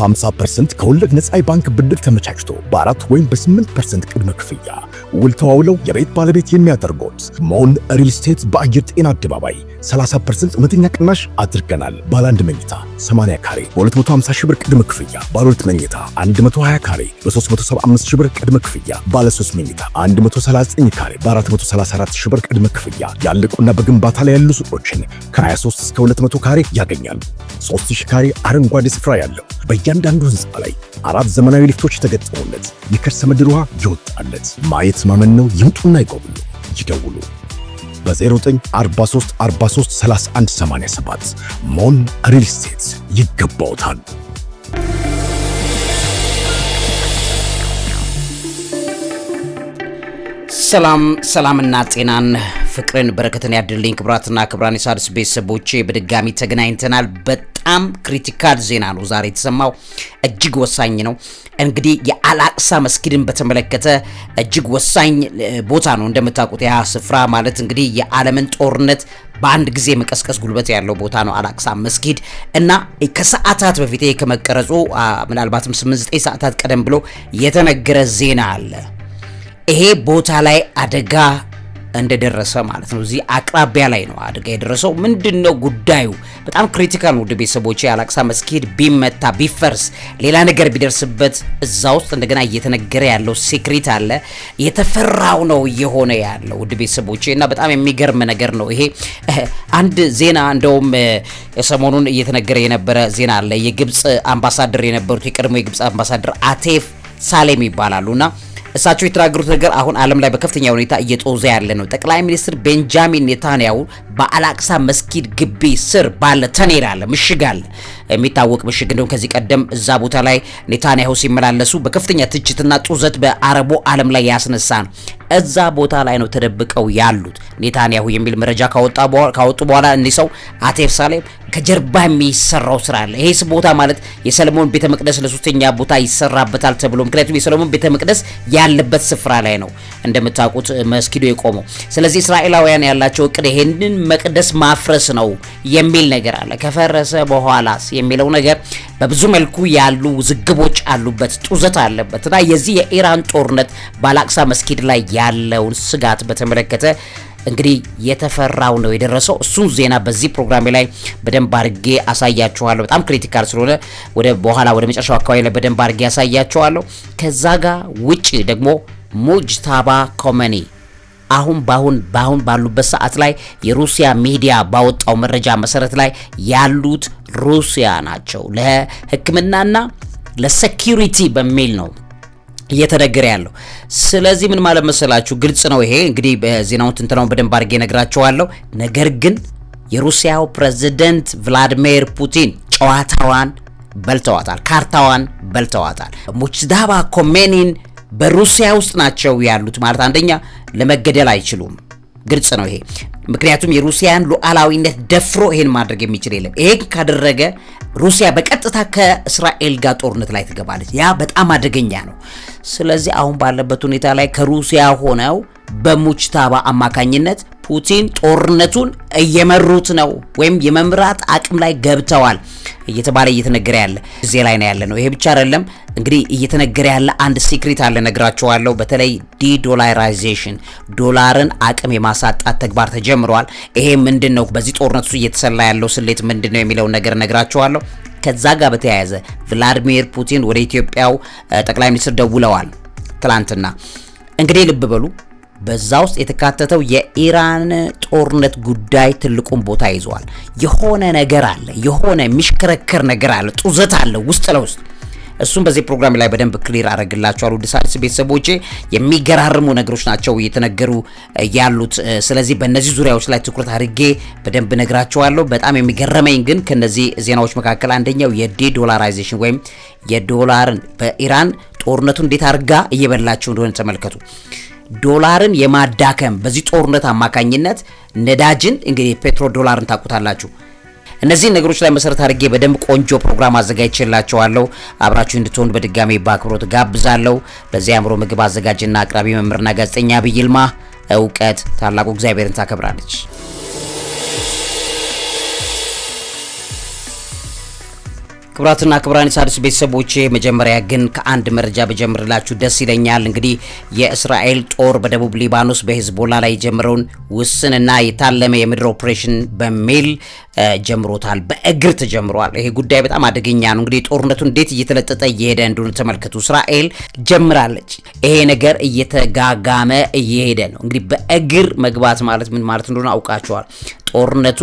50% ከወለድ ነፃ የባንክ ብድር ተመቻችቶ በ4 ወይም በ8% ቅድመ ክፍያ ውል ተዋውለው የቤት ባለቤት የሚያደርጉት ሞን ሪል ስቴት በአየር ጤና አደባባይ 30% እውነተኛ ቅናሽ አድርገናል። ባለ 1 መኝታ 80 ካሬ በ250 ሺህ ብር ቅድመ ክፍያ፣ ባለ 2 መኝታ 120 ካሬ በ375 ሺህ ብር ቅድመ ክፍያ፣ ባለ 3 መኝታ 139 ካሬ በ434 ሺህ ብር ቅድመ ክፍያ ያለቁና በግንባታ ላይ ያሉ ሱቆችን ከ23 እስከ 200 ካሬ ያገኛሉ። 3000 ካሬ አረንጓዴ ስፍራ ያለው በእያንዳንዱ ህንፃ ላይ 4 ዘመናዊ ሊፍቶች የተገጠሙለት የከርሰ ምድር ውሃ ይወጣለት። ማየት ማመን ነው። ይምጡና ይጎብኙ። ይደውሉ በ0943 43 31 87 ሞን ሪል ስቴት ይገባውታል። ሰላምና ጤናን ፍቅርን በረከትን ያድልኝ። ክብራትና ክብራን የሣድስ ቤተሰቦቼ በድጋሚ ተገናኝተናል። በጣም ክሪቲካል ዜና ነው ዛሬ የተሰማው። እጅግ ወሳኝ ነው። እንግዲህ የአልአቅሳ መስጊድን በተመለከተ እጅግ ወሳኝ ቦታ ነው። እንደምታውቁት ያ ስፍራ ማለት እንግዲህ የዓለምን ጦርነት በአንድ ጊዜ መቀስቀስ ጉልበት ያለው ቦታ ነው አልአቅሳ መስጊድ እና ከሰዓታት በፊት ከመቀረጹ ምናልባትም 8-9 ሰዓታት ቀደም ብሎ የተነገረ ዜና አለ። ይሄ ቦታ ላይ አደጋ እንደደረሰ ማለት ነው። እዚህ አቅራቢያ ላይ ነው አደጋ የደረሰው። ምንድነው ጉዳዩ? በጣም ክሪቲካል ነው። ቤተሰቦቼ አልአቅሳ መስጊድ ቢመታ ቢፈርስ ሌላ ነገር ቢደርስበት እዛ ውስጥ እንደገና እየተነገረ ያለው ሴክሬት አለ። የተፈራው ነው እየሆነ ያለው ውድ ቤተሰቦቼ እና በጣም የሚገርም ነገር ነው ይሄ። አንድ ዜና እንደውም ሰሞኑን እየተነገረ የነበረ ዜና አለ። የግብጽ አምባሳደር የነበሩት የቀድሞ የግብጽ አምባሳደር አቴፍ ሳሌም ይባላሉና እሳቸው የተናገሩት ነገር አሁን ዓለም ላይ በከፍተኛ ሁኔታ እየጦዘ ያለ ነው። ጠቅላይ ሚኒስትር ቤንጃሚን ኔታንያሁ በአልአቅሳ መስጊድ ግቢ ስር ባለ ተኔር አለ ምሽግ አለ፣ የሚታወቅ ምሽግ እንደው ከዚህ ቀደም እዛ ቦታ ላይ ኔታንያሁ ሲመላለሱ በከፍተኛ ትችትና ጡዘት በአረቡ ዓለም ላይ ያስነሳ ነው። እዛ ቦታ ላይ ነው ተደብቀው ያሉት ኔታንያሁ የሚል መረጃ ካወጡ በኋላ እነዚህ ሰው አቴፍ ሳሌም ከጀርባ የሚሰራው ስራ አለ። ይሄስ ቦታ ማለት የሰለሞን ቤተ መቅደስ ለሶስተኛ ቦታ ይሰራበታል ተብሎ፣ ምክንያቱም የሰለሞን ቤተ መቅደስ ያለበት ስፍራ ላይ ነው እንደምታውቁት መስጊዱ የቆመው። ስለዚህ እስራኤላውያን ያላቸው እቅድ ይሄንን መቅደስ ማፍረስ ነው የሚል ነገር አለ። ከፈረሰ በኋላስ የሚለው ነገር በብዙ መልኩ ያሉ ውዝግቦች አሉበት፣ ጡዘት አለበት እና የዚህ የኢራን ጦርነት በአልአቅሳ መስጊድ ላይ ያለውን ስጋት በተመለከተ እንግዲህ የተፈራው ነው የደረሰው። እሱን ዜና በዚህ ፕሮግራም ላይ በደንብ አድርጌ አሳያችኋለሁ። በጣም ክሪቲካል ስለሆነ ወደ መጨረሻው አካባቢ ላይ በደንብ አድርጌ አሳያችኋለሁ። ከዛ ጋር ውጪ ደግሞ ሙጅታባ ኮመኒ አሁን ባሉበት ሰዓት ላይ የሩሲያ ሚዲያ ባወጣው መረጃ መሰረት ላይ ያሉት ሩሲያ ናቸው። ለሕክምናና ለሴኩሪቲ በሚል ነው እየተነገረ ያለው። ስለዚህ ምን ማለት መሰላችሁ? ግልጽ ነው ይሄ እንግዲህ በዜናውን ትንተናውን በደንብ አድርጌ ነግራችኋለሁ። ነገር ግን የሩሲያው ፕሬዝዳንት ቭላዲሚር ፑቲን ጨዋታዋን በልተዋታል፣ ካርታዋን በልተዋታል። ሙጅታባ ኮሜኒን በሩሲያ ውስጥ ናቸው ያሉት ማለት አንደኛ ለመገደል አይችሉም። ግልጽ ነው ይሄ። ምክንያቱም የሩሲያን ሉዓላዊነት ደፍሮ ይሄን ማድረግ የሚችል የለም። ይሄን ካደረገ ሩሲያ በቀጥታ ከእስራኤል ጋር ጦርነት ላይ ትገባለች። ያ በጣም አደገኛ ነው። ስለዚህ አሁን ባለበት ሁኔታ ላይ ከሩሲያ ሆነው በሙጅታባ አማካኝነት ፑቲን ጦርነቱን እየመሩት ነው ወይም የመምራት አቅም ላይ ገብተዋል እየተባለ እየተነገረ ያለ እዚህ ላይ ነው ያለ ነው። ይሄ ብቻ አይደለም እንግዲህ እየተነገረ ያለ አንድ ሲክሬት አለ ነግራችኋለሁ። በተለይ ዲዶላራይዜሽን ዶላርን አቅም የማሳጣት ተግባር ተጀምሯል። ይሄ ምንድነው? በዚህ ጦርነት ውስጥ እየተሰላ ያለው ስሌት ምንድነው የሚለው ነገር ነግራችኋለሁ። ከዛ ጋር በተያያዘ ቭላዲሚር ፑቲን ወደ ኢትዮጵያው ጠቅላይ ሚኒስትር ደውለዋል ትላንትና። እንግዲህ ልብ በሉ በዛ ውስጥ የተካተተው የኢራን ጦርነት ጉዳይ ትልቁን ቦታ ይዟል። የሆነ ነገር አለ፣ የሆነ የሚሽከረከር ነገር አለ፣ ጡዘት አለ ውስጥ ለውስጥ። እሱም በዚህ ፕሮግራም ላይ በደንብ ክሊር አደርግላችኋለሁ። ውድ ሣድስ ቤተሰቦቼ የሚገራርሙ ነገሮች ናቸው እየተነገሩ ያሉት። ስለዚህ በእነዚህ ዙሪያዎች ላይ ትኩረት አድርጌ በደንብ ነግራችኋለሁ። በጣም የሚገረመኝ ግን ከነዚህ ዜናዎች መካከል አንደኛው የዲዶላራይዜሽን ወይም የዶላርን በኢራን ጦርነቱ እንዴት አድርጋ እየበላቸው እንደሆነ ተመልከቱ። ዶላርን የማዳከም በዚህ ጦርነት አማካኝነት ነዳጅን እንግዲህ ፔትሮ ዶላርን ታውቁታላችሁ። እነዚህ ነገሮች ላይ መሰረት አድርጌ በደንብ ቆንጆ ፕሮግራም አዘጋጅቼላችኋለሁ። አብራችሁ እንድትሆኑ በድጋሚ በአክብሮት ጋብዛለሁ። ለዚህ አእምሮ ምግብ አዘጋጅና አቅራቢ መምህርና ጋዜጠኛ ዐቢይ ይልማ። እውቀት ታላቁ እግዚአብሔርን ታከብራለች። ክብራትና ክብራን የሣድስ ቤተሰቦቼ መጀመሪያ ግን ከአንድ መረጃ በጀምርላችሁ ደስ ይለኛል። እንግዲህ የእስራኤል ጦር በደቡብ ሊባኖስ በሂዝቦላ ላይ የጀመረውን ውስንና የታለመ የምድር ኦፕሬሽን በሚል ጀምሮታል። በእግር ተጀምሯል። ይሄ ጉዳይ በጣም አደገኛ ነው። እንግዲህ ጦርነቱ እንዴት እየተለጠጠ እየሄደ እንደሆነ ተመልከቱ። እስራኤል ጀምራለች። ይሄ ነገር እየተጋጋመ እየሄደ ነው። እንግዲህ በእግር መግባት ማለት ምን ማለት እንደሆነ አውቃቸዋል። ጦርነቱ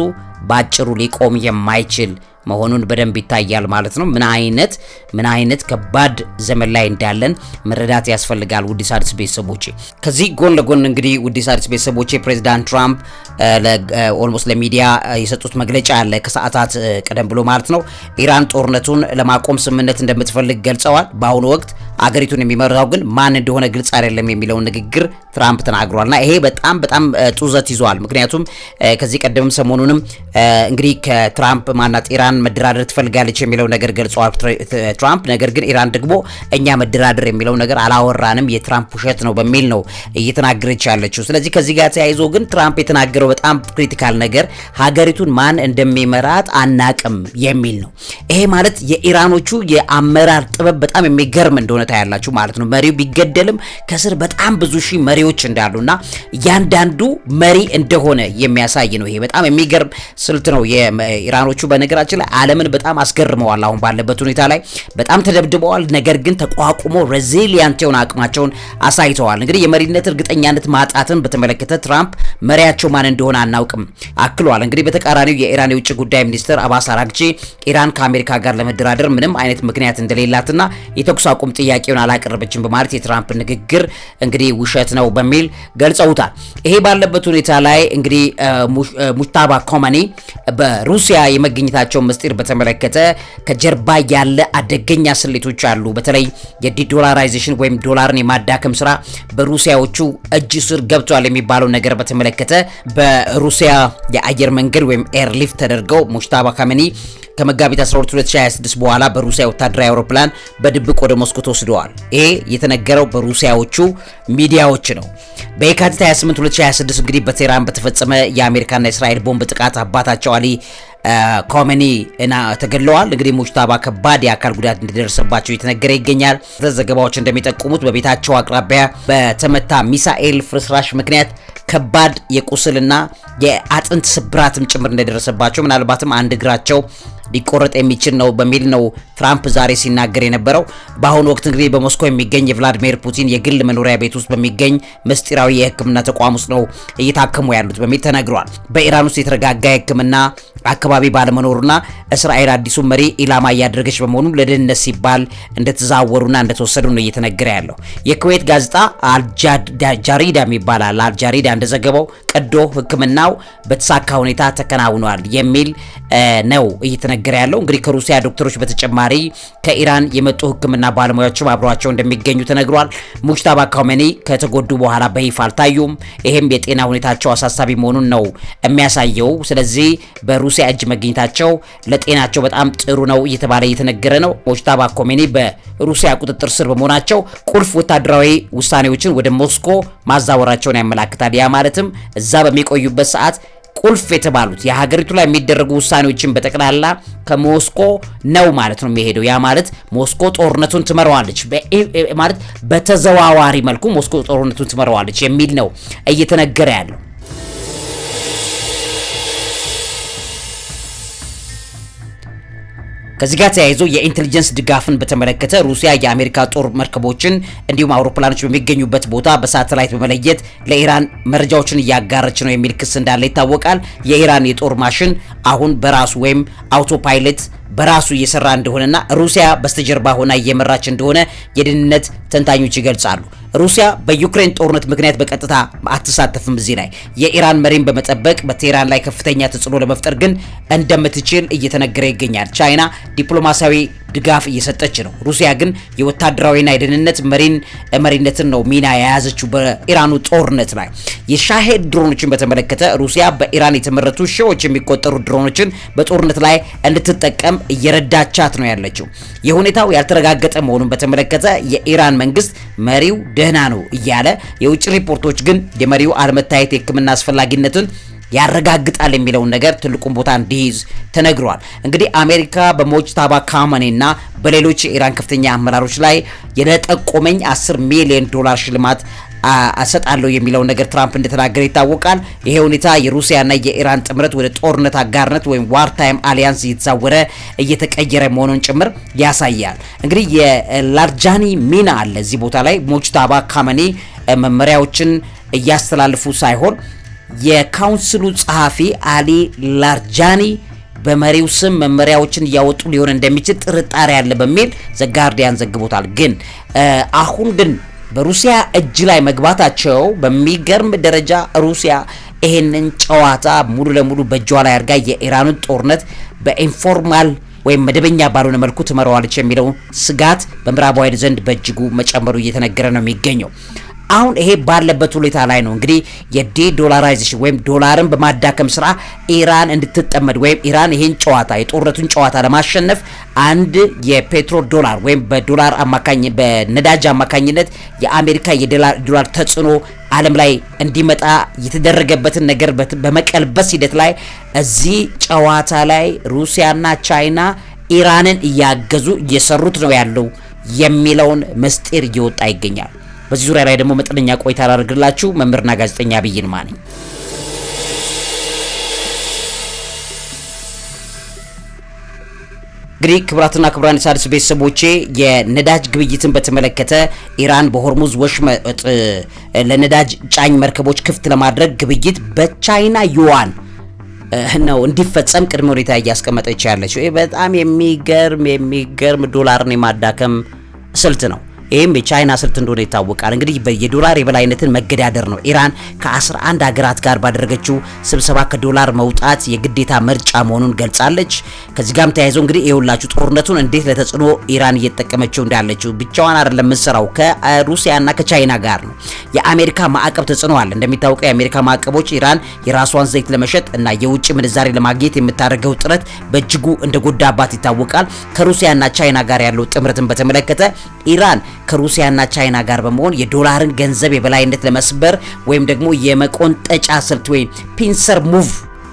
ባጭሩ ሊቆም የማይችል መሆኑን በደንብ ይታያል ማለት ነው። ምን አይነት ከባድ ዘመን ላይ እንዳለን መረዳት ያስፈልጋል። ውድ ሣድስ ቤተሰቦቼ ከዚህ ጎን ለጎን እንግዲህ ውድ ሣድስ ቤተሰቦቼ ፕሬዚዳንት ትራምፕ ኦልሞስት ለሚዲያ የሰጡት መግለጫ አለ ከሰዓታት ቀደም ብሎ ማለት ነው። ኢራን ጦርነቱን ለማቆም ስምምነት እንደምትፈልግ ገልጸዋል። በአሁኑ ወቅት አገሪቱን የሚመራው ግን ማን እንደሆነ ግልጽ አይደለም የሚለውን ንግግር ትራምፕ ተናግሯልና ይሄ በጣም ጡዘት ይዟል። ምክንያቱም ከዚህ ቀደምም ሰሞኑንም እንግዲህ ከትራምፕ ማናት ኢራን መደራደር ትፈልጋለች የሚለው ነገር ገልጿል ትራምፕ። ነገር ግን ኢራን ደግሞ እኛ መደራደር የሚለው ነገር አላወራንም የትራምፕ ውሸት ነው በሚል ነው እየተናገረች ያለችው። ስለዚህ ከዚህ ጋር ተያይዞ ግን ትራምፕ የተናገረው በጣም ክሪቲካል ነገር ሀገሪቱን ማን እንደሚመራት አናቅም የሚል ነው። ይሄ ማለት የኢራኖቹ የአመራር ጥበብ በጣም የሚገርም እንደሆነ ታያላችሁ ማለት ነው። መሪው ቢገደልም ከስር በጣም ብዙ ሺህ መሪዎች እንዳሉና እያንዳንዱ መሪ እንደሆነ የሚያሳይ ነው። ይሄ በጣም የሚገርም ስልት ነው የኢራኖቹ። በነገራችን ላይ ዓለምን በጣም አስገርመዋል። አሁን ባለበት ሁኔታ ላይ በጣም ተደብድበዋል። ነገር ግን ተቋቁሞ ሬዚሊያንት የሆነ አቅማቸውን አሳይተዋል። እንግዲህ የመሪነት እርግጠኛነት ማጣትን በተመለከተ ትራምፕ መሪያቸው ማን እንደሆነ አናውቅም አክሏል። እንግዲህ በተቃራኒው የኢራን የውጭ ጉዳይ ሚኒስትር አባስ አራግቺ ኢራን ከአሜሪካ ጋር ለመደራደር ምንም አይነት ምክንያት እንደሌላትና የተኩስ አቁም ጥያቄውን አላቀረበችም በማለት የትራምፕ ንግግር እንግዲህ ውሸት ነው በሚል ገልጸውታል። ይሄ ባለበት ሁኔታ ላይ እንግዲህ ሙጅታባ ኮመኒ በሩሲያ የመገኘታቸው ምስጢር በተመለከተ ከጀርባ ያለ አደገኛ ስሌቶች አሉ። በተለይ የዲዶላራይዜሽን ወይም ዶላርን የማዳከም ስራ በሩሲያዎቹ እጅ ስር ገብቷል የሚባለው ነገር በተመለከተ በሩሲያ የአየር መንገድ ወይም ኤርሊፍት ተደርገው ሙጅታባ ኮመኒ ከመጋቢት 12 2026 በኋላ በሩሲያ ወታደራዊ አውሮፕላን በድብቅ ወደ ሞስኮ ተወስደዋል። ይሄ የተነገረው በሩሲያዎቹ ሚዲያዎች ነው። በየካቲት 28 2026 እንግዲህ በቴህራን በተፈጸመ የአሜሪካና የእስራኤል ቦምብ ጥቃት አባታቸው አሊ ኮሜኒ እና ተገድለዋል። እንግዲህ ሙጅታባ ከባድ የአካል ጉዳት እንደደረሰባቸው እየተነገረ ይገኛል። ዘገባዎች እንደሚጠቁሙት በቤታቸው አቅራቢያ በተመታ ሚሳኤል ፍርስራሽ ምክንያት ከባድ የቁስልና የአጥንት ስብራትም ጭምር እንደደረሰባቸው ምናልባትም አንድ እግራቸው ሊቆረጥ የሚችል ነው በሚል ነው ትራምፕ ዛሬ ሲናገር የነበረው። በአሁኑ ወቅት እንግዲህ በሞስኮ የሚገኝ የቭላዲሚር ፑቲን የግል መኖሪያ ቤት ውስጥ በሚገኝ ምስጢራዊ የሕክምና ተቋም ውስጥ ነው እየታከሙ ያሉት በሚል ተነግሯል። በኢራን ውስጥ የተረጋጋ የሕክምና አካባቢ ባለመኖሩና እስራኤል አዲሱ መሪ ኢላማ እያደረገች በመሆኑ ለደህንነት ሲባል እንደተዛወሩና እንደተወሰዱ ነው እየተነገረ ያለው። የኩዌት ጋዜጣ አልጃሪዳ ይባላል። አልጃሪዳ እንደዘገበው ቀዶ ሕክምናው በተሳካ ሁኔታ ተከናውኗል የሚል ነው እየተነገረ ያለው። እንግዲህ ከሩሲያ ዶክተሮች በተጨማሪ ከኢራን የመጡ ሕክምና ባለሙያዎችም አብሯቸው እንደሚገኙ ተነግሯል። ሙጅታባ ኮሜኒ ከተጎዱ በኋላ በይፋ አልታዩም። ይሄም የጤና ሁኔታቸው አሳሳቢ መሆኑን ነው የሚያሳየው። ስለዚህ በሩሲያ እጅ መገኘታቸው ለጤናቸው በጣም ጥሩ ነው እየተባለ እየተነገረ ነው። ሙጅታባ ኮሜኒ በሩሲያ ቁጥጥር ስር በመሆናቸው ቁልፍ ወታደራዊ ውሳኔዎችን ወደ ሞስኮ ማዛወራቸውን ያመላክታል። ያ ማለትም እዛ በሚቆዩበት ሰዓት ቁልፍ የተባሉት የሀገሪቱ ላይ የሚደረጉ ውሳኔዎችን በጠቅላላ ከሞስኮ ነው ማለት ነው የሚሄደው። ያ ማለት ሞስኮ ጦርነቱን ትመራዋለች ማለት በተዘዋዋሪ መልኩ ሞስኮ ጦርነቱን ትመራዋለች የሚል ነው እየተነገረ ያለው። ከዚህ ጋር ተያይዞ የኢንተለጀንስ ድጋፍን በተመለከተ ሩሲያ የአሜሪካ ጦር መርከቦችን እንዲሁም አውሮፕላኖች በሚገኙበት ቦታ በሳተላይት በመለየት ለኢራን መረጃዎችን እያጋረች ነው የሚል ክስ እንዳለ ይታወቃል። የኢራን የጦር ማሽን አሁን በራሱ ወይም አውቶፓይለት በራሱ እየሰራ እንደሆነና ሩሲያ በስተጀርባ ሆና እየመራች እንደሆነ የደህንነት ተንታኞች ይገልጻሉ። ሩሲያ በዩክሬን ጦርነት ምክንያት በቀጥታ አትሳተፍም። እዚህ ላይ የኢራን መሪን በመጠበቅ በቴህራን ላይ ከፍተኛ ተጽዕኖ ለመፍጠር ግን እንደምትችል እየተነገረ ይገኛል። ቻይና ዲፕሎማሲያዊ ድጋፍ እየሰጠች ነው። ሩሲያ ግን የወታደራዊና የደህንነት መሪነትን ነው ሚና የያዘችው በኢራኑ ጦርነት ላይ። የሻሄድ ድሮኖችን በተመለከተ ሩሲያ በኢራን የተመረቱ ሺዎች የሚቆጠሩ ድሮኖችን በጦርነት ላይ እንድትጠቀም እየረዳቻት ነው ያለችው። የሁኔታው ያልተረጋገጠ መሆኑን በተመለከተ የኢራን መንግስት መሪው ደህና ነው እያለ፣ የውጭ ሪፖርቶች ግን የመሪው አለመታየት የሕክምና አስፈላጊነትን ያረጋግጣል የሚለውን ነገር ትልቁን ቦታ እንዲይዝ ተነግሯል። እንግዲህ አሜሪካ በሞጅታባ ካመኔና በሌሎች የኢራን ከፍተኛ አመራሮች ላይ የጠቆመኝ $10 ሚሊዮን ሽልማት አሰጣለሁ የሚለው ነገር ትራምፕ እንደተናገረ ይታወቃል። ይሄ ሁኔታ የሩሲያና የኢራን ጥምረት ወደ ጦርነት አጋርነት ወይም ዋር ታይም አሊያንስ እየተዛወረ እየተቀየረ መሆኑን ጭምር ያሳያል። እንግዲህ የላርጃኒ ሚና አለ እዚህ ቦታ ላይ ሞጅታባ ካመኔ መመሪያዎችን እያስተላልፉ ሳይሆን የካውንስሉ ጸሐፊ አሊ ላርጃኒ በመሪው ስም መመሪያዎችን እያወጡ ሊሆን እንደሚችል ጥርጣሬ አለ በሚል ዘጋርዲያን ዘግቦታል። ግን አሁን ግን በሩሲያ እጅ ላይ መግባታቸው በሚገርም ደረጃ ሩሲያ ይሄንን ጨዋታ ሙሉ ለሙሉ በእጇ ላይ አድርጋ የኢራኑን ጦርነት በኢንፎርማል ወይም መደበኛ ባልሆነ መልኩ ትመራዋለች የሚለው ስጋት በምዕራባውያን ዘንድ በእጅጉ መጨመሩ እየተነገረ ነው የሚገኘው። አሁን ይሄ ባለበት ሁኔታ ላይ ነው እንግዲህ የዲዶላራይዜሽን ወይም ዶላርን በማዳከም ስራ ኢራን እንድትጠመድ ወይም ኢራን ይሄን ጨዋታ የጦርነቱን ጨዋታ ለማሸነፍ አንድ የፔትሮ ዶላር ወይም በዶላር በነዳጅ አማካኝነት የአሜሪካ የዶላር ተጽዕኖ ዓለም ላይ እንዲመጣ የተደረገበትን ነገር በመቀልበስ ሂደት ላይ እዚህ ጨዋታ ላይ ሩሲያና ቻይና ኢራንን እያገዙ እየሰሩት ነው ያለው የሚለውን ምስጢር እየወጣ ይገኛል። በዚህ ዙሪያ ላይ ደግሞ መጠነኛ ቆይታ አላደርግላችሁ። መምህርና ጋዜጠኛ ዐቢይ ይልማ ነኝ። እንግዲህ ክቡራትና ክቡራን የሣድስ ቤተሰቦቼ የነዳጅ ግብይትን በተመለከተ ኢራን በሆርሙዝ ወሽመጥ ለነዳጅ ጫኝ መርከቦች ክፍት ለማድረግ ግብይት በቻይና ዩዋን ነው እንዲፈጸም ቅድመ ሁኔታ እያስቀመጠች ያለችው። ይህ በጣም የሚገርም ዶላርን የማዳከም ስልት ነው። ይህም የቻይና ስልት እንደሆነ ይታወቃል። እንግዲህ የዶላር የበላይነትን መገዳደር ነው። ኢራን ከ11 ሀገራት ጋር ባደረገችው ስብሰባ ከዶላር መውጣት የግዴታ ምርጫ መሆኑን ገልጻለች። ከዚህ ጋርም ተያይዞ እንግዲህ ይኸውላችሁ ጦርነቱን እንዴት ለተጽዕኖ ኢራን እየተጠቀመችው እንዳለችው ብቻዋን አይደለም የምትሰራው ከሩሲያና ከቻይና ጋር ነው። የአሜሪካ ማዕቀብ ተጽዕኖ አለ። እንደሚታወቀው የአሜሪካ ማዕቀቦች ኢራን የራሷን ዘይት ለመሸጥ እና የውጭ ምንዛሬ ለማግኘት የምታደርገው ጥረት በእጅጉ እንደጎዳባት ይታወቃል። ከሩሲያና ቻይና ጋር ያለው ጥምረትን በተመለከተ ኢራን ከሩሲያና ቻይና ጋር በመሆን የዶላርን ገንዘብ የበላይነት ለመስበር ወይም ደግሞ የመቆንጠጫ ስልት ወይም ፒንሰር ሙቭ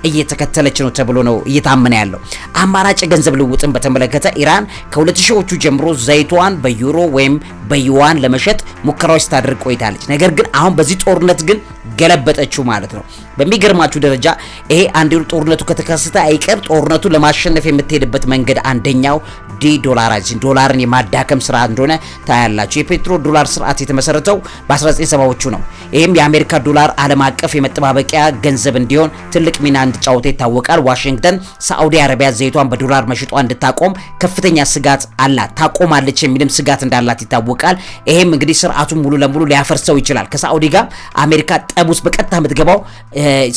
እየተከተለች ነው ተብሎ ነው እየታመነ ያለው። አማራጭ ገንዘብ ልውጥን በተመለከተ ኢራን ከ2000ዎቹ ጀምሮ ዘይቷን በዩሮ ወይም በዩዋን ለመሸጥ ሙከራዎች ስታደርግ ቆይታለች። ነገር ግን አሁን በዚህ ጦርነት ግን ገለበጠችው ማለት ነው። በሚገርማችሁ ደረጃ ይሄ አንድ ጦርነቱ ከተከሰተ አይቀር ጦርነቱን ለማሸነፍ የምትሄድበት መንገድ አንደኛው ዲዶላራይዜሽን ዶላርን የማዳከም ስራ እንደሆነ ታያላችሁ። የፔትሮ ዶላር ስርዓት የተመሰረተው በ1970ዎቹ ነው። ይህም የአሜሪካ ዶላር ዓለም አቀፍ የመጠባበቂያ ገንዘብ እንዲሆን ትልቅ ሚና እንዲጫወት ይታወቃል። ዋሽንግተን ሳዑዲ አረቢያ ዘይቷን በዶላር መሸጧ እንድታቆም ከፍተኛ ስጋት አላት። ታቆማለች የሚልም ስጋት እንዳላት ይታወቃል። ይሄም እንግዲህ ስርዓቱን ሙሉ ለሙሉ ሊያፈርሰው ይችላል። ከሳዑዲ ጋር አሜሪካ ጠብ ውስጥ በቀጥታ የምትገባው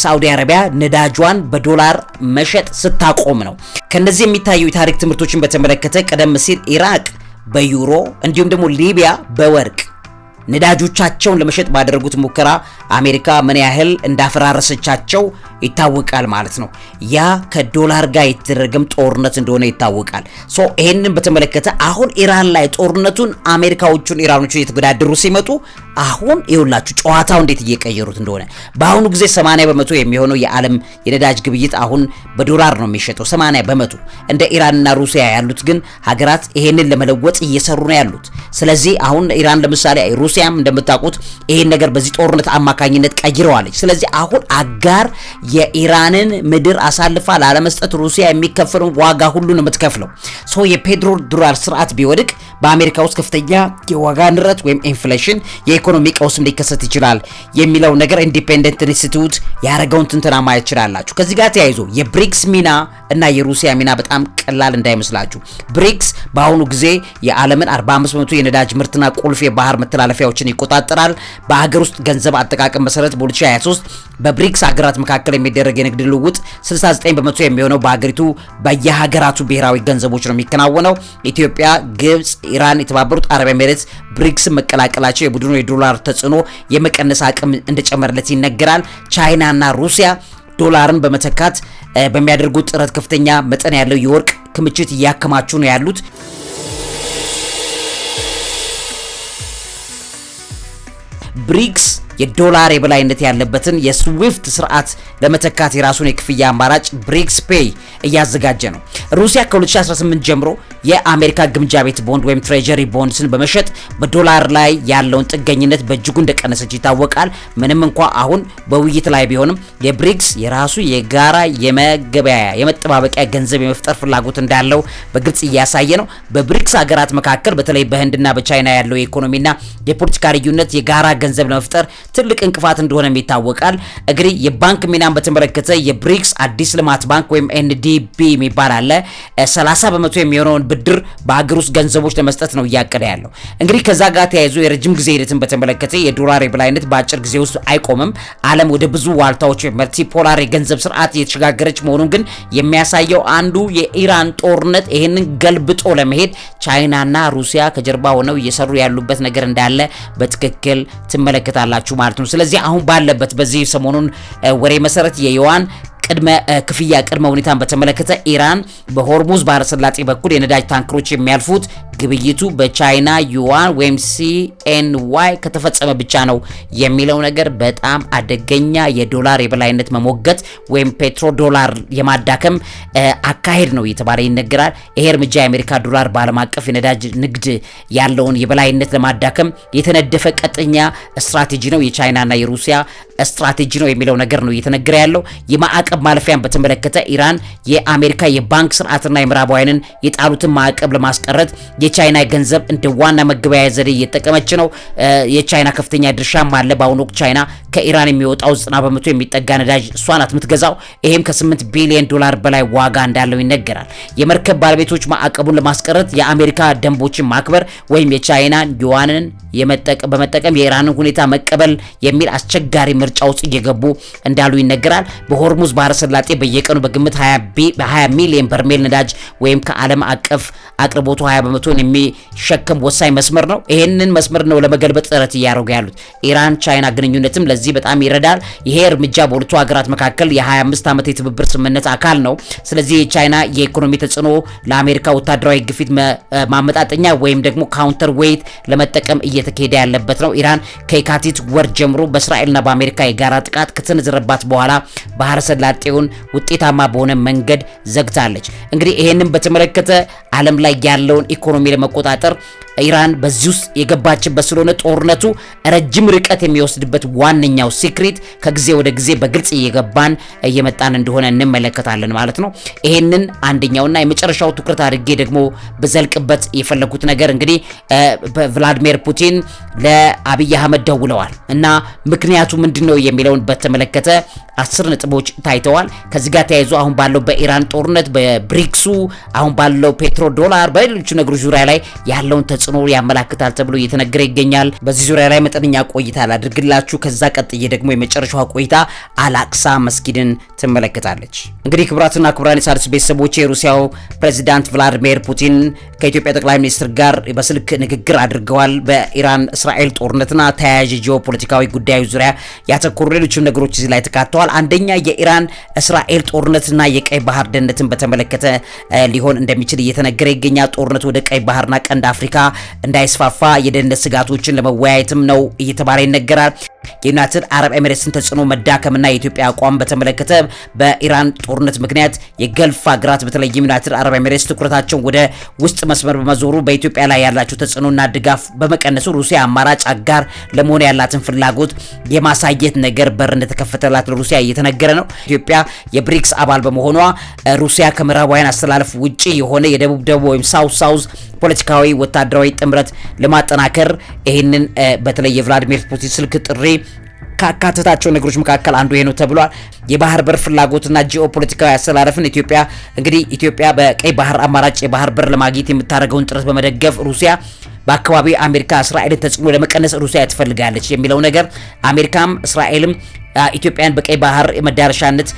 ሳዑዲ አረቢያ ነዳጇን በዶላር መሸጥ ስታቆም ነው። ከነዚህ የሚታዩ የታሪክ ትምህርቶችን በተመለከተ ቀደም ሲል ኢራቅ በዩሮ እንዲሁም ደግሞ ሊቢያ በወርቅ ነዳጆቻቸውን ለመሸጥ ባደረጉት ሙከራ አሜሪካ ምን ያህል እንዳፈራረሰቻቸው ይታወቃል ማለት ነው። ያ ከዶላር ጋር የተደረገም ጦርነት እንደሆነ ይታወቃል። ሶ ይሄንን በተመለከተ አሁን ኢራን ላይ ጦርነቱን አሜሪካዎቹን ኢራኖቹን እየተገዳደሩ ሲመጡ አሁን ይኸውላችሁ ጨዋታው እንዴት እየቀየሩት እንደሆነ። በአሁኑ ጊዜ 80% የሚሆነው የዓለም የነዳጅ ግብይት አሁን በዶላር ነው የሚሸጠው 80%። እንደ ኢራንና ሩሲያ ያሉት ግን ሀገራት ይሄንን ለመለወጥ እየሰሩ ነው ያሉት። ስለዚህ አሁን ኢራን ለምሳሌ ሩሲያም እንደምታውቁት ይሄን ነገር በዚህ ጦርነት አማካኝነት ቀይረዋለች። ስለዚህ አሁን አጋር የኢራንን ምድር አሳልፋ ላለመስጠት ሩሲያ የሚከፈለውን ዋጋ ሁሉ ነው የምትከፍለው። ሶ የፔትሮ ዶላር ስርዓት ቢወድቅ በአሜሪካ ውስጥ ከፍተኛ የዋጋ ንረት ወይም ኢንፍሌሽን የኢኮኖሚ ቀውስም ሊከሰት ይችላል የሚለው ነገር ኢንዲፔንደንት ኢንስቲትዩት ያደረገውን ትንተና ማየት ይችላላችሁ። ከዚህ ጋር ተያይዞ የብሪክስ ሚና እና የሩሲያ ሚና በጣም ቀላል እንዳይመስላችሁ። ብሪክስ በአሁኑ ጊዜ የዓለምን 45% የነዳጅ ምርትና ቁልፍ የባህር መተላለፊያዎችን ይቆጣጠራል። በሀገር ውስጥ ገንዘብ አጠቃቀም መሰረት በ2023 በብሪክስ ሀገራት መካከል የሚደረግ የንግድ ልውውጥ 69% የሚሆነው በሀገሪቱ በየሀገራቱ ብሔራዊ ገንዘቦች ነው የሚከናወነው። ኢትዮጵያ፣ ግብጽ፣ ኢራን፣ የተባበሩት አረብ ኤሚሬትስ ብሪክስን መቀላቀላቸው የቡድኑ የዶላር ተጽዕኖ የመቀነስ አቅም እንደጨመረለት ይነገራል። ቻይናና ሩሲያ ዶላርን በመተካት በሚያደርጉት ጥረት ከፍተኛ መጠን ያለው የወርቅ ክምችት እያከማቹ ነው ያሉት። ብሪክስ የዶላር የበላይነት ያለበትን የስዊፍት ስርዓት ለመተካት የራሱን የክፍያ አማራጭ ብሪክስ ፔይ እያዘጋጀ ነው። ሩሲያ ከ2018 ጀምሮ የአሜሪካ ግምጃ ቤት ቦንድ ወይም ትሬጀሪ ቦንድስን በመሸጥ በዶላር ላይ ያለውን ጥገኝነት በእጅጉ እንደቀነሰች ይታወቃል። ምንም እንኳ አሁን በውይይት ላይ ቢሆንም የብሪክስ የራሱ የጋራ የመገበያያ የመጠባበቂያ ገንዘብ የመፍጠር ፍላጎት እንዳለው በግልጽ እያሳየ ነው። በብሪክስ ሀገራት መካከል በተለይ በህንድና በቻይና ያለው የኢኮኖሚና የፖለቲካ ልዩነት የጋራ ገንዘብ ለመፍጠር ትልቅ እንቅፋት እንደሆነም ይታወቃል። እንግዲህ የባንክ ሚናን በተመለከተ የብሪክስ አዲስ ልማት ባንክ ወይም ኤንዲቢ የሚባል አለ። 30 በመቶ የሚሆነውን ብድር በሀገር ውስጥ ገንዘቦች ለመስጠት ነው እያቀደ ያለው። እንግዲህ ከዛ ጋር ተያይዞ የረጅም ጊዜ ሂደትን በተመለከተ የዶላር የበላይነት በአጭር ጊዜ ውስጥ አይቆምም። ዓለም ወደ ብዙ ዋልታዎች መልቲፖላር የገንዘብ ስርዓት እየተሸጋገረች መሆኑን ግን የሚያሳየው አንዱ የኢራን ጦርነት ይህንን ገልብጦ ለመሄድ ቻይናና ሩሲያ ከጀርባ ሆነው እየሰሩ ያሉበት ነገር እንዳለ በትክክል ትመለከታላችሁ ማለት ነው። ስለዚህ አሁን ባለበት በዚህ ሰሞኑን ወሬ መሰረት የዩዋን ቅድመ ሁኔታን በተመለከተ ኢራን በሆርሙዝ ባህረ ሰላጤ በኩል የነዳጅ ታንከሮች የሚያልፉት ግብይቱ በቻይና ዩዋን ወይም ሲኤንዋይ ከተፈጸመ ብቻ ነው የሚለው ነገር በጣም አደገኛ የዶላር የበላይነት መሞገት ወይም ፔትሮ ዶላር የማዳከም አካሄድ ነው እየተባለ ይነገራል። ይሄ እርምጃ የአሜሪካ ዶላር በዓለም አቀፍ የነዳጅ ንግድ ያለውን የበላይነት ለማዳከም የተነደፈ ቀጥተኛ ስትራቴጂ ነው፣ የቻይናና የሩሲያ ስትራቴጂ ነው የሚለው ነገር ነው እየተነገረ ያለው። የማዕቀብ ማለፊያን በተመለከተ ኢራን የአሜሪካ የባንክ ስርዓትና የምዕራባውያንን የጣሉትን ማዕቀብ ለማስቀረት የቻይና ገንዘብ እንደ ዋና መገበያያ ዘዴ እየተጠቀመች ነው። የቻይና ከፍተኛ ድርሻም አለ። በአሁኑ ወቅት ቻይና ከኢራን የሚወጣው 90 በመቶ የሚጠጋ ነዳጅ እሷ ናት የምትገዛው። ይሄም ከ8 ቢሊዮን ዶላር በላይ ዋጋ እንዳለው ይነገራል። የመርከብ ባለቤቶች ማዕቀቡን ለማስቀረት የአሜሪካ ደንቦችን ማክበር ወይም የቻይና ዩዋንን በመጠቀም የኢራንን ሁኔታ መቀበል የሚል አስቸጋሪ ምርጫ ውስጥ እየገቡ እንዳሉ ይነገራል። በሆርሙዝ ባህረ ሰላጤ በየቀኑ በግምት 20 ሚሊዮን በርሜል ነዳጅ ወይም ከዓለም አቀፍ አቅርቦቱ 20 በመቶን የሚሸከም ወሳኝ መስመር ነው። ይሄንን መስመር ነው ለመገልበጥ ጥረት እያደረጉ ያሉት። ኢራን ቻይና ግንኙነትም ለዚህ በጣም ይረዳል። ይሄ እርምጃ በሁለቱ ሀገራት መካከል የ25 ዓመት የትብብር ስምምነት አካል ነው። ስለዚህ የቻይና የኢኮኖሚ ተጽዕኖ ለአሜሪካ ወታደራዊ ግፊት ማመጣጠኛ ወይም ደግሞ ካውንተር ዌይት ለመጠቀም እየተካሄደ ያለበት ነው። ኢራን ከየካቲት ወር ጀምሮ በእስራኤልና በአሜሪካ የጋራ ጥቃት ከተነዘረባት በኋላ ባህረ ሰላጤውን ውጤታማ በሆነ መንገድ ዘግታለች። እንግዲህ ይሄንን በተመለከተ ዓለም ላይ ያለውን ኢኮኖሚ ለመቆጣጠር ኢራን በዚህ ውስጥ የገባችበት ስለሆነ ጦርነቱ ረጅም ርቀት የሚወስድበት ዋነኛው ሲክሬት ከጊዜ ወደ ጊዜ በግልጽ እየመጣን እንደሆነ እንመለከታለን ማለት ነው። ይሄንን አንደኛውና የመጨረሻው ትኩረት አድርጌ ደግሞ በዘልቅበት የፈለኩት ነገር እንግዲህ ቭላዲሚር ፑቲን ለአብይ አህመድ ደውለዋል እና ምክንያቱ ምንድነው የሚለውን በተመለከተ 10 ነጥቦች ታይተዋል። ከዚህ ጋር ተያይዞ አሁን ባለው በኢራን ጦርነት በብሪክሱ አሁን ባለው ፔትሮ ዶላር በሌሎች ነገሮች ዙሪያ ላይ ያለውን ተጽዕኖ ያመላክታል ተብሎ እየተነገረ ይገኛል። በዚህ ዙሪያ ላይ መጠነኛ ቆይታ ላድርግላችሁ። ከዛ ቀጥዬ ደግሞ የመጨረሻው ቆይታ አልአቅሳ መስጊድን ትመለከታለች። እንግዲህ ክቡራትና ክቡራን የሣድስ ቤተሰቦች የሩሲያው ፕሬዚዳንት ቭላዲሚር ፑቲን ከኢትዮጵያ ጠቅላይ ሚኒስትር ጋር በስልክ ንግግር አድርገዋል። በኢራን እስራኤል ጦርነትና ተያያዥ ጂኦፖለቲካዊ ጉዳዮች ዙሪያ ያተኮሩ ሌሎችም ነገሮች እዚህ ላይ ተካተዋል። አንደኛ የኢራን እስራኤል ጦርነትና የቀይ ባህር ደህንነትን በተመለከተ ሊሆን እንደሚችል እየተነገረ ይገኛል። ጦርነቱ ወደ ቀይ ባህርና ቀንድ አፍሪካ እንዳይስፋፋ የደህንነት ስጋቶችን ለመወያየትም ነው እየተባለ ይነገራል። የዩናይትድ አረብ ኤሚሬትስን ተጽዕኖ መዳከምና የኢትዮጵያ አቋም በተመለከተ በኢራን ጦርነት ምክንያት የገልፍ ሀገራት በተለይም ዩናይትድ አረብ ኤሚሬትስ ትኩረታቸውን ወደ ውስጥ መስመር በመዞሩ በኢትዮጵያ ላይ ያላቸው ተጽዕኖና ድጋፍ በመቀነሱ ሩሲያ አማራጭ አጋር ለመሆን ያላትን ፍላጎት የማሳየት ነገር በር እንደተከፈተላት ለሩሲያ እየተነገረ ነው። ኢትዮጵያ የብሪክስ አባል በመሆኗ ሩሲያ ከምዕራባውያን አስተላለፍ ውጪ የሆነ የደቡብ ወይም ሳውዝ ፖለቲካዊ ወታደራዊ ጥምረት ለማጠናከር ይህንን በተለይ የቭላዲሚር ፑቲን ስልክ ጥሪ ካካተታቸው ነገሮች መካከል አንዱ ይሄ ነው ተብሏል። የባህር በር ፍላጎትና ጂኦፖለቲካዊ አሰላለፍን ኢትዮጵያ በቀይ ባህር አማራጭ የባህር በር ለማግኘት የምታደርገውን ጥረት በመደገፍ ሩሲያ በአካባቢ አሜሪካ እስራኤልን ተጽዕኖ ለመቀነስ ሩሲያ ትፈልጋለች የሚለው ነገር አሜሪካም እስራኤልም ኢትዮጵያን በቀይ ባህር መዳረሻነት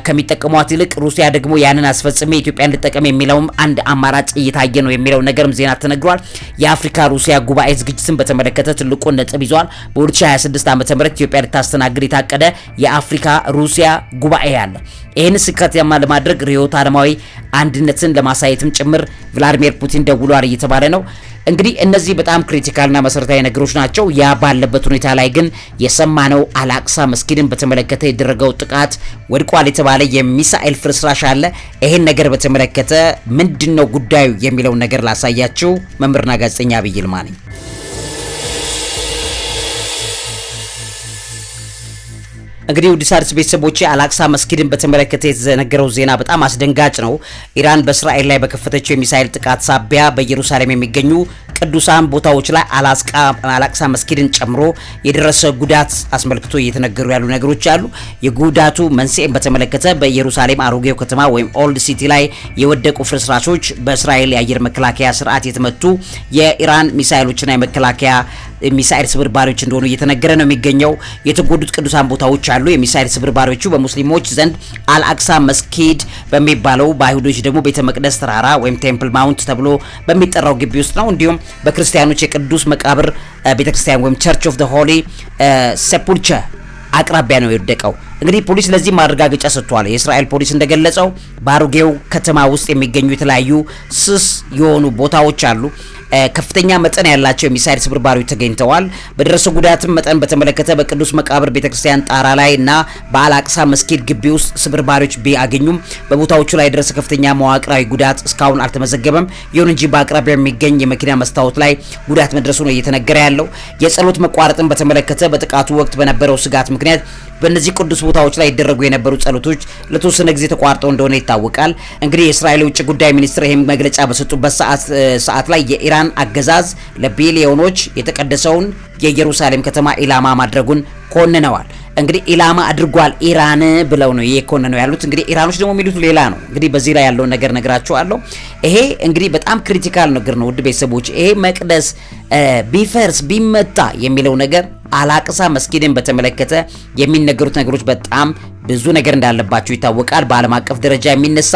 ከሚጠቀሟት ይልቅ ሩሲያ ደግሞ ያንን አስፈጽሜ ኢትዮጵያን ልጠቀም የሚለውም አንድ አማራጭ እየታየ ነው የሚለው ነገርም ዜና ተነግሯል። የአፍሪካ ሩሲያ ጉባኤ ዝግጅትን በተመለከተ ትልቁን ነጥብ ይዟል። በ2026 ዓ.ም ኢትዮጵያ ልታስተናግድ የታቀደ የአፍሪካ ሩሲያ ጉባኤ አለ። ይህን ስኬታማ ለማድረግ ርዕዮተ ዓለማዊ አንድነትን ለማሳየትም ጭምር ቭላዲሚር ፑቲን ደውሏል እየተባለ ነው። እንግዲህ እነዚህ በጣም ክሪቲካልና መሰረታዊ ነገሮች ናቸው። ያ ባለበት ሁኔታ ላይ ግን የሰማነው አልአቅሳ መስጊድን በተመለከተ የደረገው ጥቃት ወድቋል የተባለ የሚሳኤል ፍርስራሽ አለ። ይሄን ነገር በተመለከተ ምንድነው ጉዳዩ የሚለው ነገር ላሳያችሁ። መምህርና ጋዜጠኛ አብይ ይልማ ነኝ። እንግዲህ ውድ ሣድስ ቤተሰቦቼ አልአቅሳ መስጊድን በተመለከተ የተነገረው ዜና በጣም አስደንጋጭ ነው። ኢራን በእስራኤል ላይ በከፈተችው የሚሳኤል ጥቃት ሳቢያ በኢየሩሳሌም የሚገኙ ቅዱሳን ቦታዎች ላይ አልአቅሳ መስጊድን ጨምሮ የደረሰ ጉዳት አስመልክቶ እየተነገሩ ያሉ ነገሮች አሉ። የጉዳቱ መንስኤን በተመለከተ በኢየሩሳሌም አሮጌው ከተማ ወይም ኦልድ ሲቲ ላይ የወደቁ ፍርስራሾች በእስራኤል የአየር መከላከያ ስርዓት የተመቱ የኢራን ሚሳኤሎችና የመከላከያ ሚሳኤል ስብርባሪዎች እንደሆኑ እየተነገረ ነው የሚገኘው። የተጎዱት ቅዱሳን ቦታዎች አሉ። የሚሳኤል ስብርባሪዎቹ በሙስሊሞች ዘንድ አልአቅሳ መስጊድ በሚባለው በአይሁዶች ደግሞ ቤተ መቅደስ ተራራ ወይም ቴምፕል ማውንት ተብሎ በሚጠራው ግቢ ውስጥ ነው። እንዲሁም በክርስቲያኖች የቅዱስ መቃብር ቤተክርስቲያን ወይም ቸርች ኦፍ ዘ ሆሊ ሴፑልቸር አቅራቢያ ነው የወደቀው። እንግዲህ ፖሊስ ለዚህ ማረጋገጫ ሰጥቷል። የእስራኤል ፖሊስ እንደገለጸው በአሮጌው ከተማ ውስጥ የሚገኙ የተለያዩ ስስ የሆኑ ቦታዎች አሉ። ከፍተኛ መጠን ያላቸው የሚሳኤል ስብርባሪዎች ተገኝተዋል። በደረሰው ጉዳትም መጠን በተመለከተ በቅዱስ መቃብር ቤተክርስቲያን ጣራ ላይ እና በአልአቅሳ መስጊድ ግቢ ውስጥ ስብርባሪዎች ቢያገኙም በቦታዎቹ ላይ የደረሰ ከፍተኛ መዋቅራዊ ጉዳት እስካሁን አልተመዘገበም። ይሁን እንጂ በአቅራቢያ የሚገኝ የመኪና መስታወት ላይ ጉዳት መድረሱ ነው እየተነገረ ያለው። የጸሎት መቋረጥን በተመለከተ በጥቃቱ ወቅት በነበረው ስጋት ምክንያት በእነዚህ ቅዱስ ቦታዎች ላይ ይደረጉ የነበሩ ጸሎቶች ለተወሰነ ጊዜ ተቋርጠው እንደሆነ ይታወቃል። እንግዲህ የእስራኤል ውጭ ጉዳይ ሚኒስትር ይህም መግለጫ በሰጡበት ሰዓት ላይ የኢራን አገዛዝ ለቢሊዮኖች የተቀደሰውን የኢየሩሳሌም ከተማ ኢላማ ማድረጉን ኮንነዋል። እንግዲህ ኢላማ አድርጓል ኢራን ብለው ነው የኮነነው ያሉት። እንግዲህ ኢራኖች ደግሞ የሚሉት ሌላ ነው። እንግዲህ በዚህ ላይ ያለውን ነገር ነግራችኋለሁ። ይሄ እንግዲህ በጣም ክሪቲካል ነገር ነው ውድ ቤተሰቦች። ይሄ መቅደስ ቢፈርስ ቢመታ የሚለው ነገር አልአቅሳ መስጊድን በተመለከተ የሚነገሩት ነገሮች በጣም ብዙ ነገር እንዳለባቸው ይታወቃል። በዓለም አቀፍ ደረጃ የሚነሳ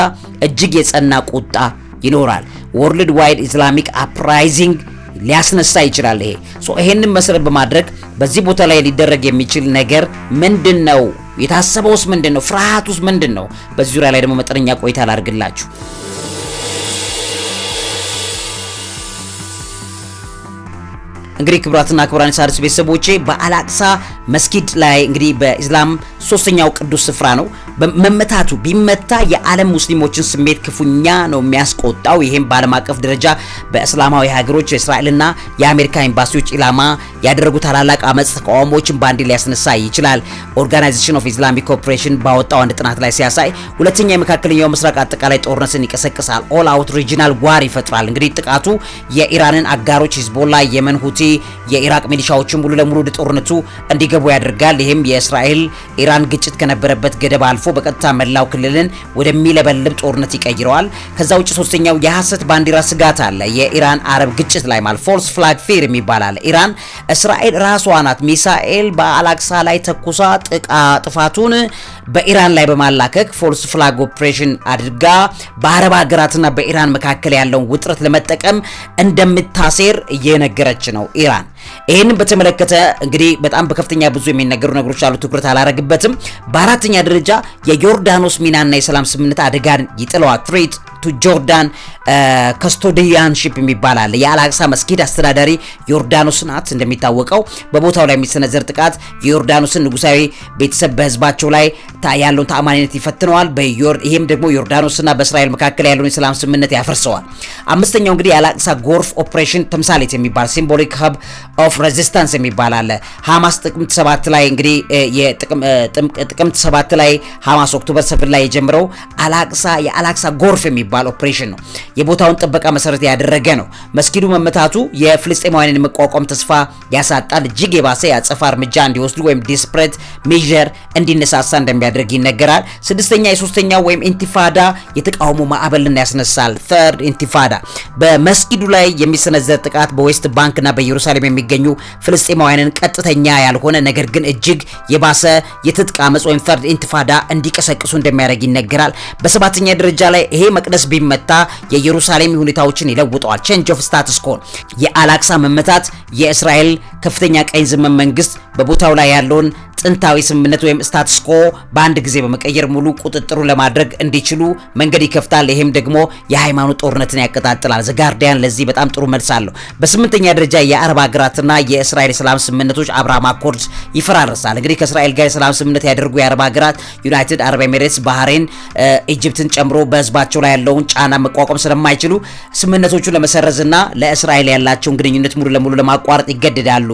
እጅግ የጸና ቁጣ ይኖራል። ወርልድ ዋይድ ኢስላሚክ አፕራይዚንግ ሊያስነሳ ይችላል። ይሄንን መሰረት በማድረግ በዚህ ቦታ ላይ ሊደረግ የሚችል ነገር ምንድነው? የታሰበውስ ምንድነው? ፍርሃቱስ ምንድነው? በዚህ ዙሪያ ላይ ደግሞ መጠነኛ ቆይታ ላድርግላችሁ። እንግዲህ ክቡራትና ክቡራን ሣድስ ቤተሰቦቼ በአልአቅሳ መስጊድ ላይ እንግዲህ በኢስላም ሶስተኛው ቅዱስ ስፍራ ነው። በመመታቱ ቢመታ የዓለም ሙስሊሞችን ስሜት ክፉኛ ነው የሚያስቆጣው። ይሄም በዓለም አቀፍ ደረጃ በእስላማዊ ሀገሮች የእስራኤልና የአሜሪካ ኤምባሲዎች ኢላማ ያደረጉ ታላላቅ አመጽ ተቃውሞዎችን በአንድ ሊያስነሳ ይችላል። ኦርጋናይዜሽን ኦፍ ኢስላሚክ ኮኦፕሬሽን ባወጣው አንድ ጥናት ላይ ሲያሳይ ሁለተኛ የመካከለኛው ምስራቅ አጠቃላይ ጦርነትን ይቀሰቅሳል። ኦል አውት ሪጂናል ዋር ይፈጥራል። እንግዲህ ጥቃቱ የኢራንን አጋሮች ሂዝቦላ፣ የመን ሁቲ፣ የኢራቅ ሚሊሻዎችን ሙሉ ለሙሉ ወደ ጦርነቱ እንዲገቡ ያደርጋል። ይህም የእስራኤል ኢራን ግጭት ከነበረበት ገደብ አልፎ በቀጥታ መላው ክልልን ወደሚለበልብ ጦርነት ይቀይረዋል። ከዛ ውጭ ሶስተኛው የሐሰት ባንዲራ ስጋት አለ። የኢራን አረብ ግጭት ላይ ማለት ፎልስ ፍላግ ፊር የሚባል አለ። ኢራን እስራኤል ራሷ ናት ሚሳኤል በአልአቅሳ ላይ ተኩሳ ጥፋቱን በኢራን ላይ በማላከክ ፎልስ ፍላግ ኦፕሬሽን አድርጋ በአረብ ሀገራትና በኢራን መካከል ያለውን ውጥረት ለመጠቀም እንደምታሴር እየነገረች ነው ኢራን። ይህንን በተመለከተ እንግዲህ በጣም በከፍተኛ ብዙ የሚነገሩ ነገሮች አሉ። ትኩረት አላረግበትም። በአራተኛ ደረጃ የዮርዳኖስ ሚናና የሰላም ስምምነት አደጋን ይጥለዋል። ትሬት ቱ ጆርዳን ከስቶዲያንሺፕ የሚባል አለ። የአልአቅሳ መስጊድ አስተዳዳሪ ዮርዳኖስ ናት። እንደሚታወቀው በቦታው ላይ የሚሰነዘር ጥቃት የዮርዳኖስን ንጉሳዊ ቤተሰብ በህዝባቸው ላይ ያለውን ተአማኒነት ይፈትነዋል። ይሄም ደግሞ ዮርዳኖስና በእስራኤል መካከል ያለውን የሰላም ስምምነት ያፈርሰዋል። አምስተኛው እንግዲህ የአልአቅሳ ጎርፍ ኦፕሬሽን ተምሳሌት የሚባል ሲምቦሊክ ሀብ ኦፍ ሬዚስታንስ የሚባል አለ። ሐማስ ጥቅምት 7 ላይ እንግዲህ ጥቅምት 7 ላይ ሐማስ ኦክቶበር 7 ላይ የጀመረው የአልአቅሳ ጎርፍ የሚባል የሚባል ኦፕሬሽን ነው። የቦታውን ጥበቃ መሰረት ያደረገ ነው። መስጊዱ መመታቱ የፍልስጤማውያንን መቋቋም ተስፋ ያሳጣል። እጅግ የባሰ የአጸፋ እርምጃ እንዲወስዱ ወይም ዲስፕሬት ሜዠር እንዲነሳሳ እንደሚያደርግ ይነገራል። ስድስተኛ የሶስተኛው ወይም ኢንቲፋዳ የተቃውሞ ማዕበልን ያስነሳል። ተርድ ኢንቲፋዳ በመስጊዱ ላይ የሚሰነዘር ጥቃት በዌስት ባንክና በኢየሩሳሌም የሚገኙ ፍልስጤማውያንን ቀጥተኛ ያልሆነ ነገር ግን እጅግ የባሰ የትጥቅ አመጽ ወይም ተርድ ኢንቲፋዳ እንዲቀሰቅሱ እንደሚያደርግ ይነገራል። በሰባተኛ ደረጃ ላይ ይሄ መቅደስ ቢመታ የኢየሩሳሌም ሁኔታዎችን ይለውጠዋል። ቼንጅ ኦፍ ስታተስ ኮ የአላክሳ መመታት የእስራኤል ከፍተኛ ቀኝ ዘመም መንግስት በቦታው ላይ ያለውን ጥንታዊ ስምምነት ወይም ስታትስ ኮ በአንድ ጊዜ በመቀየር ሙሉ ቁጥጥሩ ለማድረግ እንዲችሉ መንገድ ይከፍታል። ይሄም ደግሞ የሃይማኖት ጦርነትን ያቀጣጥላል። ዘ ጋርዲያን ለዚህ በጣም ጥሩ መልስ አለው። በስምንተኛ ደረጃ የአረብ ሀገራትና የእስራኤል ሰላም ስምምነቶች አብርሃም አኮርድ ይፈራረሳል። እንግዲህ ከእስራኤል ጋር የሰላም ስምምነት ያደርጉ የአረብ ሀገራት ዩናይትድ አረብ ኤሚሬትስ፣ ባህሬን፣ ኢጅፕትን ጨምሮ በህዝባቸው ላይ ያለውን ጫና መቋቋም ስለማይችሉ ስምምነቶቹን ለመሰረዝና ለእስራኤል ያላቸውን ግንኙነት ሙሉ ለሙሉ ለማቋረጥ ይገደዳሉ።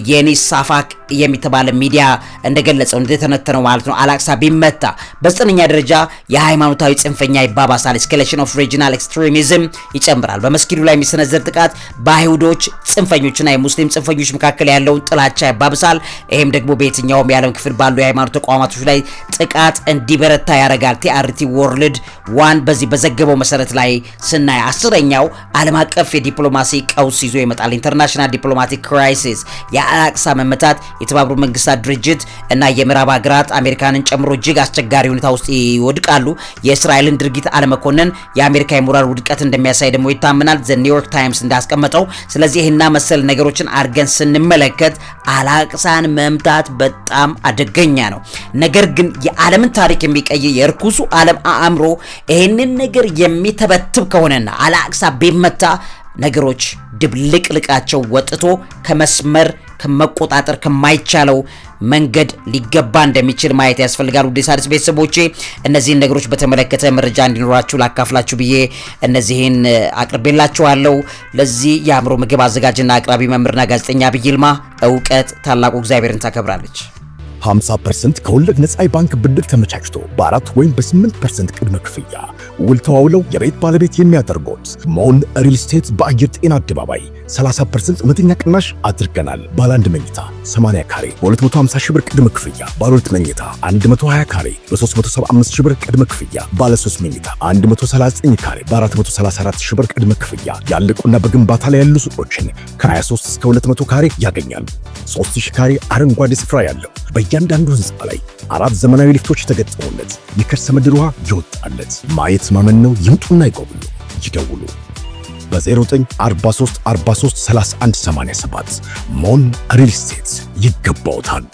የኒስ ሳፋክ የሚተባለ ሚዲያ እንደገለጸው እንደተነተነው ማለት ነው። አላክሳ ቢመታ በዘጠነኛ ደረጃ የሃይማኖታዊ ጽንፈኛ ይባባሳል። ኤስኬሌሽን ኦፍ ሪጂናል ኤክስትሪሚዝም ይጨምራል። በመስጊዱ ላይ የሚሰነዘር ጥቃት በአይሁዶች ጽንፈኞችና የሙስሊም ጽንፈኞች መካከል ያለውን ጥላቻ ይባብሳል። ይሄም ደግሞ በየትኛውም የዓለም ክፍል ባሉ የሃይማኖት ተቋማቶች ላይ ጥቃት እንዲበረታ ያደርጋል። ቲአርቲ ወርልድ ዋን በዚህ በዘገበው መሰረት ላይ ስናይ አስረኛው ዓለም አቀፍ የዲፕሎማሲ ቀውስ ይዞ ይመጣል። ኢንተርናሽናል ዲፕሎማቲክ ክራይሲስ የአላክሳ መመታት የተባበሩት መንግስታት ድርጅት እና የምዕራብ ሀገራት አሜሪካንን ጨምሮ እጅግ አስቸጋሪ ሁኔታ ውስጥ ይወድቃሉ። የእስራኤልን ድርጊት አለመኮነን የአሜሪካ የሞራል ውድቀት እንደሚያሳይ ደግሞ ይታመናል። ዘ ኒውዮርክ ታይምስ እንዳስቀመጠው። ስለዚህ ይህና መሰል ነገሮችን አድርገን ስንመለከት አላክሳን መምታት በጣም አደገኛ ነው። ነገር ግን የዓለምን ታሪክ የሚቀይር የርኩሱ ዓለም አእምሮ ይህንን ነገር የሚተበትብ ከሆነና አላክሳ ቢመታ ነገሮች ድብልቅልቃቸው ወጥቶ ከመስመር ከመቆጣጠር ከማይቻለው መንገድ ሊገባ እንደሚችል ማየት ያስፈልጋል። ውድ የሣድስ ቤተሰቦቼ እነዚህን ነገሮች በተመለከተ መረጃ እንዲኖራችሁ ላካፍላችሁ ብዬ እነዚህን አቅርቤላችኋለሁ። ለዚህ የአእምሮ ምግብ አዘጋጅና አቅራቢ መምህርና ጋዜጠኛ ዐቢይ ይልማ። እውቀት ታላቁ እግዚአብሔርን ታከብራለች። 50% ከወለድ ነፃ የባንክ ብድር ተመቻችቶ በ4 ወይም በ8% ቅድመ ክፍያ ውል ተዋውለው የቤት ባለቤት የሚያደርጉት ሞን ሪል ስቴት በአየር ጤና አደባባይ 30% እውነተኛ ቅናሽ አድርገናል። ባለ 1 መኝታ 80 ካሬ በ250 ሺህ ብር ቅድመ ክፍያ፣ ባለ 2 መኝታ 120 ካሬ በ375 ሺህ ብር ቅድመ ክፍያ፣ ባለ 3 መኝታ 139 ካሬ በ434 ሺህ ብር ቅድመ ክፍያ ያለቁና በግንባታ ላይ ያሉ ሱቆችን ከ23 እስከ 200 ካሬ ያገኛሉ። 3000 ካሬ አረንጓዴ ስፍራ ያለው በእያንዳንዱ ህንፃ ላይ 4 ዘመናዊ ሊፍቶች የተገጠሙለት የከርሰ ምድር ውሃ ይወጣለት። ማየት ማመን ነው። ይምጡና ይጎብኙ። ይደውሉ በ0943 43 31 87 ሞን ሪል ስቴት ይገባውታል።